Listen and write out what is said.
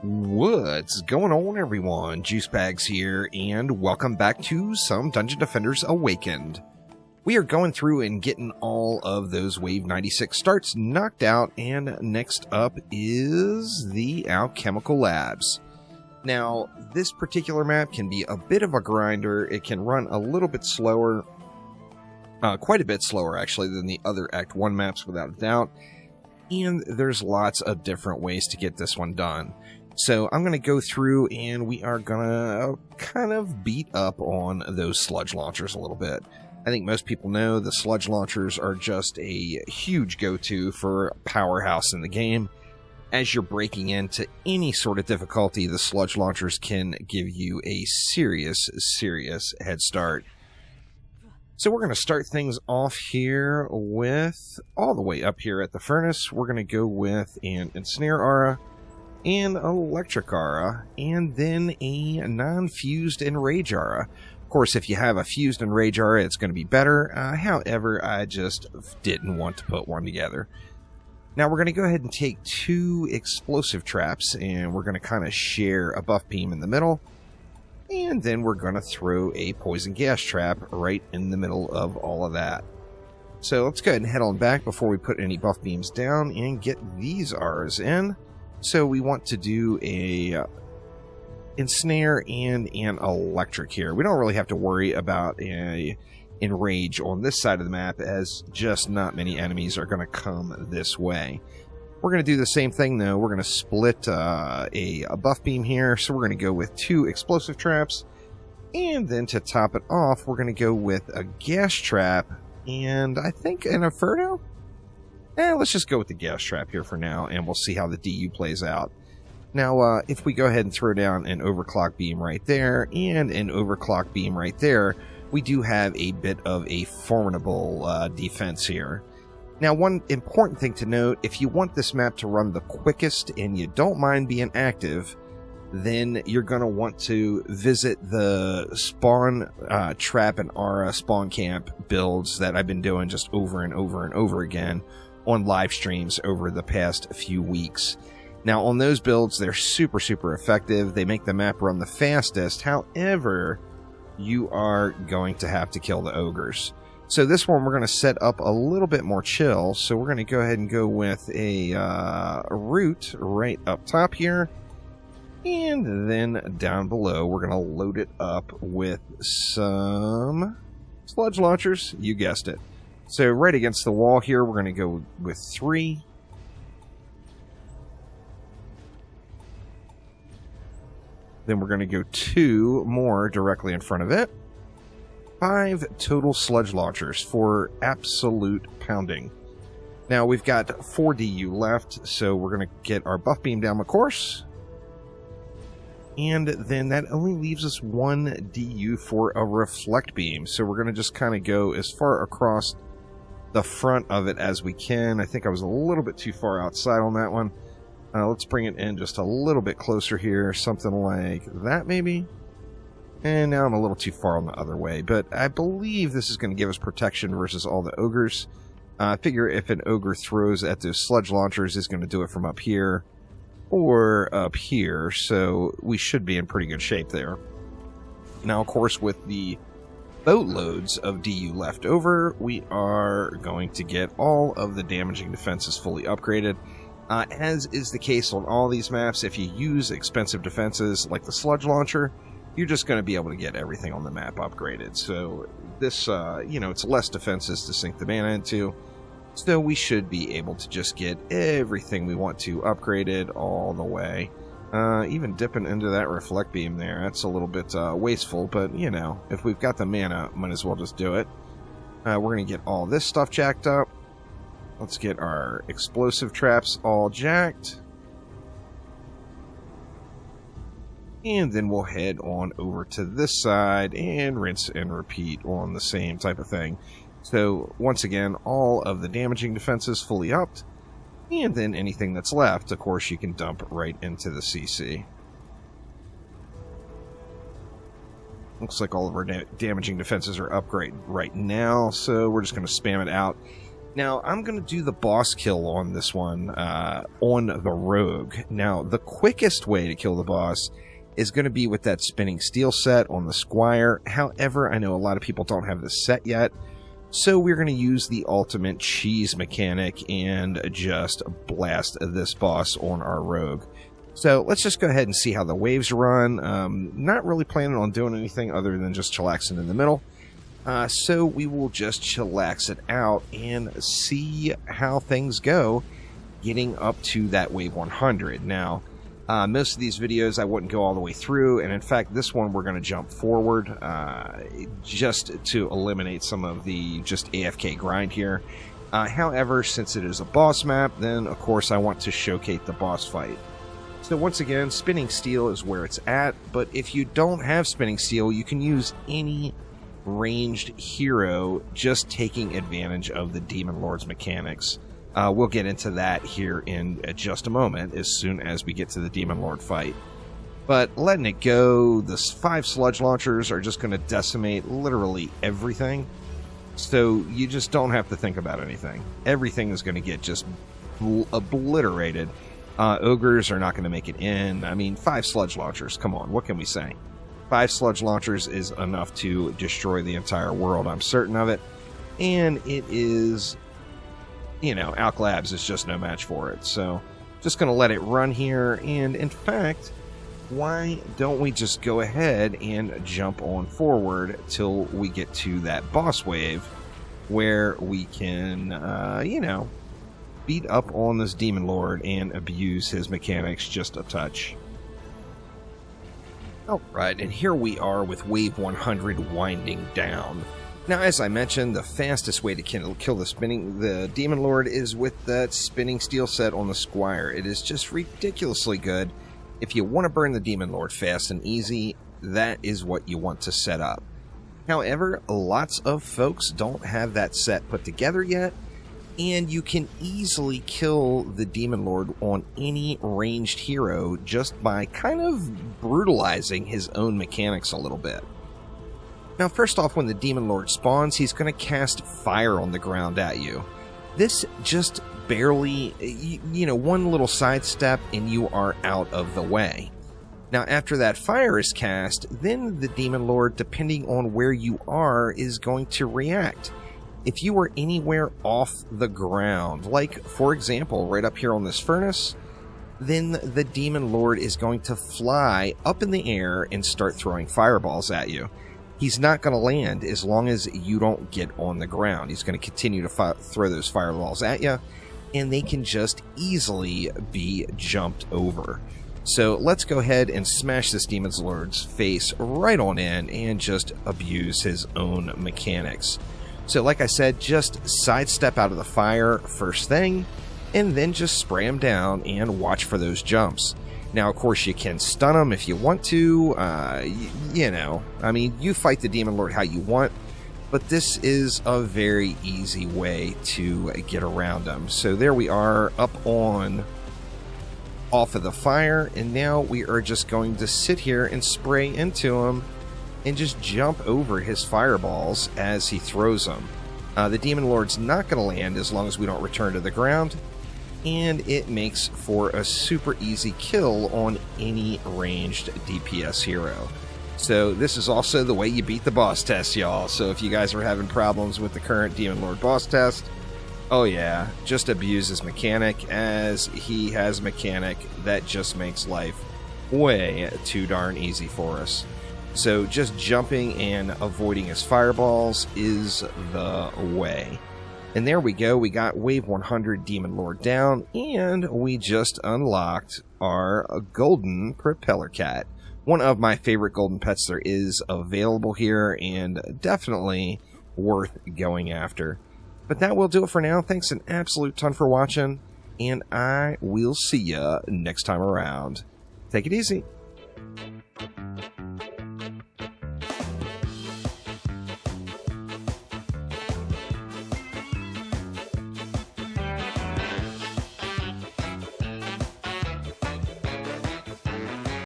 What's going on, everyone? Juicebags here, and welcome back to some Dungeon Defenders Awakened. We are going through and getting all of those Wave 96 starts knocked out, and next up is the Alchemical Labs. Now, this particular map can be a bit of a grinder. It can run a little bit slower, quite a bit slower actually than the other Act 1 maps without a doubt, and there's lots of different ways to get this one done. So I'm going to go through and we are going to kind of beat up on those sludge launchers a little bit. I think most people know the sludge launchers are just a huge go-to for a powerhouse in the game. As you're breaking into any sort of difficulty, the sludge launchers can give you a serious head start. So we're going to start things off here with, all the way up here at the furnace, we're going to go with an Ensnare Aura, an Electric Aura, and then a non-fused Enrage Aura. Of course, if you have a fused Enrage Aura, it's going to be better. However, I just didn't want to put one together. Now we're going to go ahead and take two explosive traps, and we're going to kind of share a buff beam in the middle. And then we're going to throw a poison gas trap right in the middle of all of that. So let's go ahead and head on back before we put any buff beams down and get these auras in. So we want to do a Ensnare and an Electric here. We don't really have to worry about a Enrage on this side of the map, as just not many enemies are going to come this way. We're going to do the same thing though. We're going to split a buff beam here. So we're going to go with two explosive traps. And then to top it off, we're going to go with a gas trap and I think an Inferno? Let's just go with the gas trap here for now, and we'll see how the DU plays out. Now, if we go ahead and throw down an overclock beam right there, and an overclock beam right there, we do have a bit of a formidable defense here. Now, one important thing to note, if you want this map to run the quickest, and you don't mind being active, then you're going to want to visit the spawn trap and aura spawn camp builds that I've been doing just over and over and over again on live streams over the past few weeks. Now on those builds, they're super effective. They make the map run the fastest. However, you are going to have to kill the ogres. So this one we're going to set up a little bit more chill. So we're going to go ahead and go with a root right up top here. And then down below, we're going to load it up with some sludge launchers. You guessed it. So right against the wall here, we're going to go with 3. Then we're going to go 2 more directly in front of it. 5 total sludge launchers for absolute pounding. Now we've got 4 DU left, so we're going to get our buff beam down the course. And then that only leaves us 1 DU for a reflect beam. So we're going to just kind of go as far across the front of it as we can. I think I was a little bit too far outside on that one. Let's bring it in just a little bit closer here, something like that maybe. And now I'm a little too far on the other way, but I believe this is going to give us protection versus all the ogres. I figure if an ogre throws at those sludge launchers, it's going to do it from up here or up here, so we should be in pretty good shape there. Now, of course, with the boatloads of DU left over, we are going to get all of the damaging defenses fully upgraded. As is the case on all these maps, if you use expensive defenses like the sludge launcher, you're just going to be able to get everything on the map upgraded. So this, it's less defenses to sink the mana into, so we should be able to just get everything we want to upgraded all the way. Even dipping into that reflect beam there, that's a little bit wasteful, but, if we've got the mana, might as well just do it. We're going to get all this stuff jacked up. Let's get our explosive traps all jacked. And then we'll head on over to this side and rinse and repeat on the same type of thing. So, once again, all of the damaging defenses fully upped. And then anything that's left, of course, you can dump right into the CC. Looks like all of our damaging defenses are upgraded right now, so we're just going to spam it out. Now, I'm going to do the boss kill on this one, on the Rogue. Now, the quickest way to kill the boss is going to be with that spinning steel set on the Squire. However, I know a lot of people don't have this set yet, so we're going to use the ultimate cheese mechanic and just blast this boss on our Rogue. So let's just go ahead and see how the waves run. Not really planning on doing anything other than just chillaxing in the middle. So we will just chillax it out and see how things go getting up to that wave 100. Now, most of these videos I wouldn't go all the way through, and in fact this one we're going to jump forward just to eliminate some of the just AFK grind here. However, since it is a boss map, then of course I want to showcase the boss fight. So once again, spinning steel is where it's at, but if you don't have spinning steel, you can use any ranged hero just taking advantage of the Demon Lord's mechanics. We'll get into that here in just a moment as soon as we get to the Demon Lord fight. But letting it go, the 5 sludge launchers are just going to decimate literally everything. So you just don't have to think about anything. Everything is going to get just obliterated. Ogres are not going to make it in. I mean, 5 sludge launchers, come on, what can we say? 5 sludge launchers is enough to destroy the entire world, I'm certain of it. And it is, you know, Alk Labs is just no match for it. So, just going to let it run here. And in fact, why don't we just go ahead and jump on forward till we get to that boss wave where we can, you know, beat up on this Demon Lord and abuse his mechanics just a touch. Alright, and here we are with wave 100 winding down. Now, as I mentioned, the fastest way to kill the Demon Lord is with that spinning steel set on the Squire. It is just ridiculously good. If you want to burn the Demon Lord fast and easy, that is what you want to set up. However, lots of folks don't have that set put together yet, and you can easily kill the Demon Lord on any ranged hero just by kind of brutalizing his own mechanics a little bit. Now, first off, when the Demon Lord spawns, he's going to cast fire on the ground at you. This just barely, you know, one little sidestep and you are out of the way. Now, after that fire is cast, then the Demon Lord, depending on where you are, is going to react. If you are anywhere off the ground, like, for example, right up here on this furnace, then the Demon Lord is going to fly up in the air and start throwing fireballs at you. He's not going to land as long as you don't get on the ground. He's going to continue to throw those fireballs at you, and they can just easily be jumped over. So let's go ahead and smash this Demon Lord's face right on in and just abuse his own mechanics. So like I said, just sidestep out of the fire first thing, and then just spray him down and watch for those jumps. Now, of course, you can stun him if you want to. You know, I mean, you fight the Demon Lord how you want, but this is a very easy way to get around him. So there we are, up on off of the fire, and now we are just going to sit here and spray into him and just jump over his fireballs as he throws them. The Demon Lord's not going to land as long as we don't return to the ground, and it makes for a super easy kill on any ranged DPS hero. So this is also the way you beat the boss test, y'all. So if you guys are having problems with the current Demon Lord boss test, oh yeah, just abuse his mechanic, as he has mechanic that just makes life way too darn easy for us. So just jumping and avoiding his fireballs is the way. And there we go, we got wave 100 Demon Lord down, and we just unlocked our golden propeller cat. One of my favorite golden pets there is available here, and definitely worth going after. But that will do it for now. Thanks an absolute ton for watching, and I will see ya next time around. Take it easy.